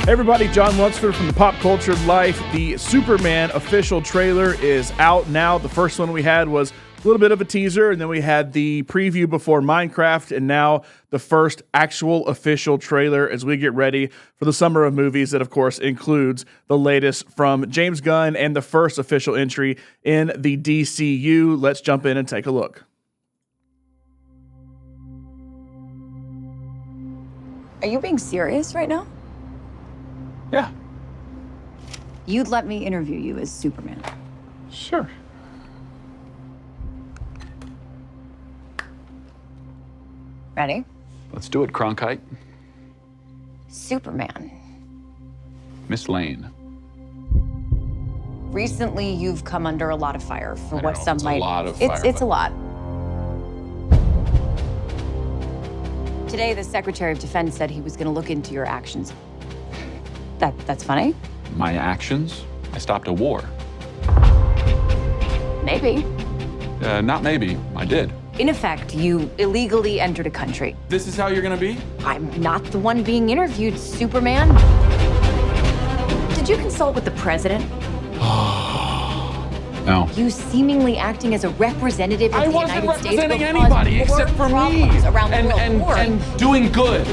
Hey everybody, John Lunsford from the Pop Culture Life. The Superman official trailer is out now. The first one we had was a little bit of a teaser, and then we had the preview before Minecraft, and now the first actual official trailer as we get ready for the summer of movies that, of course, includes the latest from James Gunn and the first official entry in the DCU. Let's jump in and take a look. Are you being serious right now? Yeah. You'd let me interview you as Superman. Sure. Ready? Let's do it, Cronkite. Superman. Miss Lane. Recently, you've come under a lot of fire for I what know, some it's might. a lot of It's fire, a lot. Today, the Secretary of Defense said he was going to look into your actions. That's funny? My actions? I stopped a war. Maybe. Not maybe. I did. In effect, you illegally entered a country. This is how you're gonna be? I'm not the one being interviewed, Superman. Did you consult with the president? No. You seemingly acting as a representative of I the wasn't United States representing will anybody cause more except for me. problems around the world. And doing good.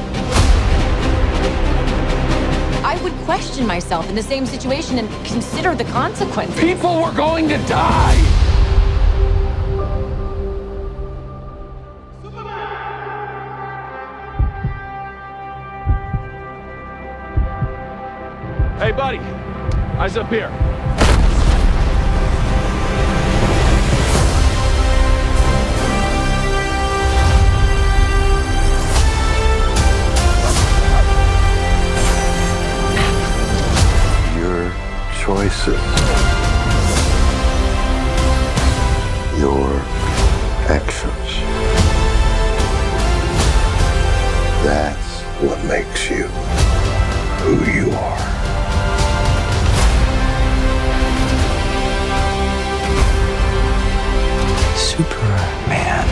I would question myself in the same situation and consider the consequences. People were going to die. Hey, buddy. Eyes up here. Your choices, your actions. That's what makes you who you are. Superman.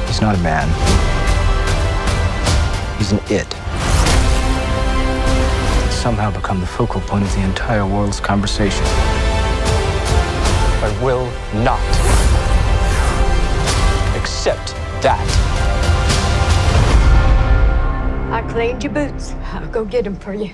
He's not a man. He's an it. He's somehow become the focal point of the entire world's conversation. I will not accept that. I cleaned your boots. I'll go get them for you.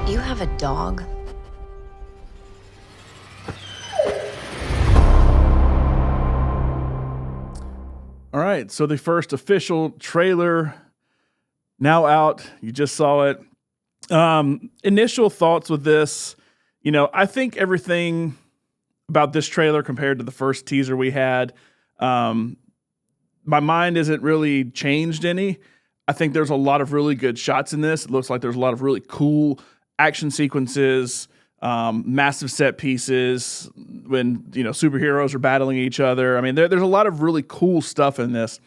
You have a dog? All right, so the first official trailer now out. You just saw it. Initial thoughts with this. I think everything about this trailer compared to the first teaser we had, my mind isn't really changed any. I think there's a lot of really good shots in this. It looks like there's a lot of really cool action sequences, massive set pieces when, superheroes are battling each other. I mean, there's a lot of really cool stuff in this.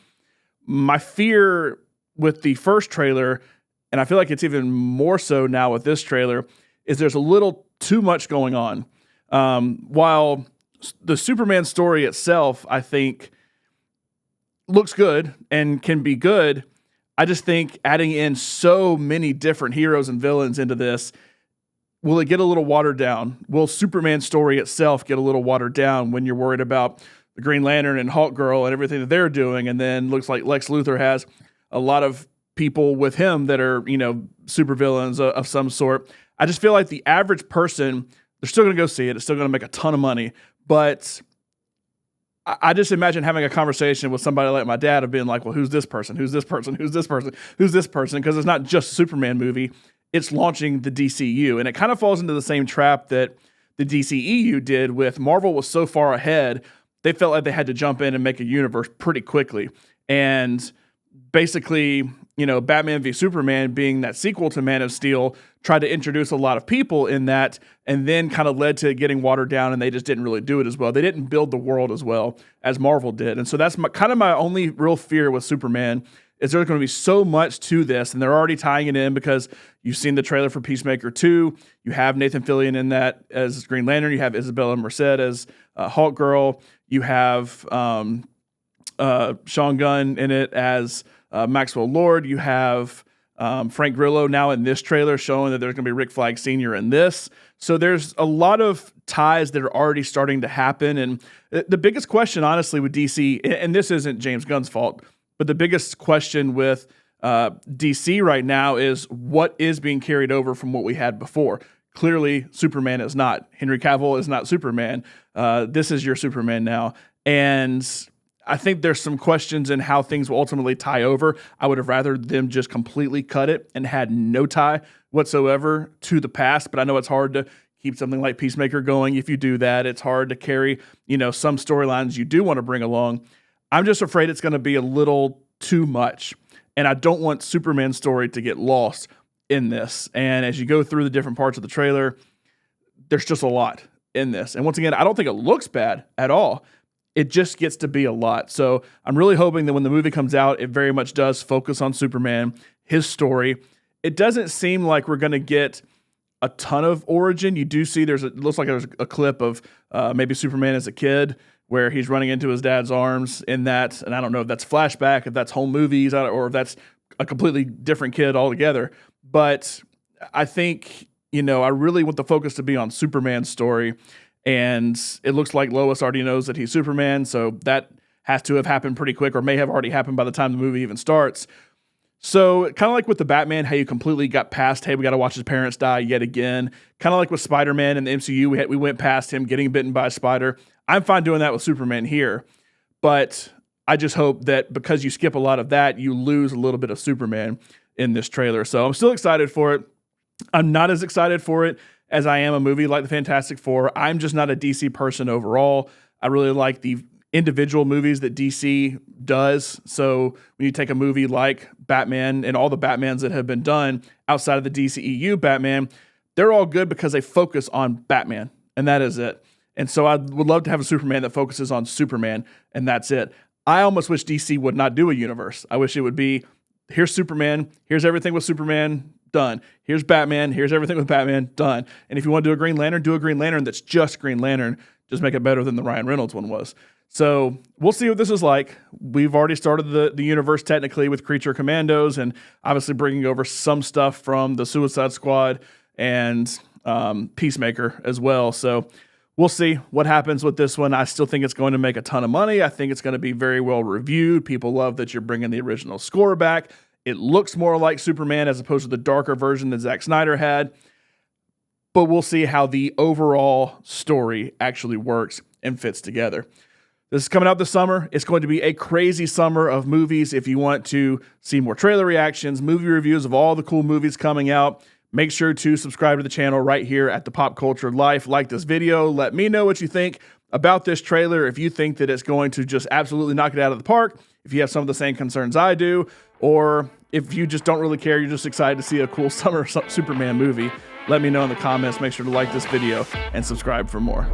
My fear with the first trailer, and I feel like it's even more so now with this trailer, is there's a little too much going on. While the Superman story itself, I think, looks good and can be good, I just think adding in so many different heroes and villains into this, will it get a little watered down? Will Superman's story itself get a little watered down when you're worried about the Green Lantern and Hawk Girl and everything that they're doing? And then looks like Lex Luthor has a lot of people with him that are, supervillains of some sort. I just feel like the average person, they're still going to go see it. It's still going to make a ton of money. But I just imagine having a conversation with somebody like my dad of being like, well, who's this person? Who's this person? Who's this person? Who's this person? Because it's not just a Superman movie. It's launching the DCU. And it kind of falls into the same trap that the DCEU did with Marvel was so far ahead, they felt like they had to jump in and make a universe pretty quickly. And basically, Batman v Superman being that sequel to Man of Steel tried to introduce a lot of people in that, and then kind of led to it getting watered down, and they just didn't really do it as well. They didn't build the world as well as Marvel did. And so that's my only real fear with Superman is there's going to be so much to this, and they're already tying it in because you've seen the trailer for Peacemaker 2. You have Nathan Fillion in that as Green Lantern. You have Isabella Merced as Hawk Girl. You have Sean Gunn in it as Maxwell Lord. You have Frank Grillo now in this trailer showing that there's going to be Rick Flag Sr. in this. So there's a lot of ties that are already starting to happen. And the biggest question, honestly, with DC, and this isn't James Gunn's fault, but the biggest question with DC right now is what is being carried over from what we had before. Clearly, Superman is not. Henry Cavill is not Superman. This is your Superman now. And I think there's some questions in how things will ultimately tie over. I would have rather them just completely cut it and had no tie whatsoever to the past. But I know it's hard to keep something like Peacemaker going. If you do that, it's hard to carry, some storylines you do want to bring along. I'm just afraid it's going to be a little too much. And I don't want Superman's story to get lost in this. And as you go through the different parts of the trailer, there's just a lot in this. And once again, I don't think it looks bad at all. It just gets to be a lot. So I'm really hoping that when the movie comes out, it very much does focus on Superman, his story. It doesn't seem like we're going to get a ton of origin. You do see it looks like there's a clip of maybe Superman as a kid where he's running into his dad's arms in that. And I don't know if that's flashback, if that's home movies, or if that's a completely different kid altogether. But I think, I really want the focus to be on Superman's story. And it looks like Lois already knows that he's Superman, so that has to have happened pretty quick, or may have already happened by the time the movie even starts. So kind of like with the Batman, how you completely got past, hey, we got to watch his parents die yet again. Kind of like with Spider-Man in the MCU, we went past him getting bitten by a spider. I'm fine doing that with Superman here, but I just hope that because you skip a lot of that, you lose a little bit of Superman in this trailer. So I'm still excited for it. I'm not as excited for it as I am a movie like The Fantastic Four. I'm just not a DC person overall. I really like the individual movies that DC does. So when you take a movie like Batman and all the Batmans that have been done outside of the DCEU Batman, they're all good because they focus on Batman, and that is it. And so I would love to have a Superman that focuses on Superman, and that's it. I almost wish DC would not do a universe. I wish it would be, here's Superman, here's everything with Superman, done. Here's Batman, here's everything with Batman, done. And if you want to do a Green Lantern, do a Green Lantern that's just Green Lantern. Just make it better than the Ryan Reynolds one was. So we'll see what this is like. We've already started the universe technically with Creature Commandos, and obviously bringing over some stuff from the Suicide Squad and Peacemaker as well. So we'll see what happens with this one. I still think it's going to make a ton of money. I think it's going to be very well reviewed. People love that you're bringing the original score back. It looks more like Superman as opposed to the darker version that Zack Snyder had. But we'll see how the overall story actually works and fits together. This is coming out this summer. It's going to be a crazy summer of movies. If you want to see more trailer reactions, movie reviews of all the cool movies coming out, make sure to subscribe to the channel right here at The Pop Culture Life. Like this video. Let me know what you think about this trailer. If you think that it's going to just absolutely knock it out of the park, if you have some of the same concerns I do, or if you just don't really care, you're just excited to see a cool summer Superman movie, let me know in the comments. Make sure to like this video and subscribe for more.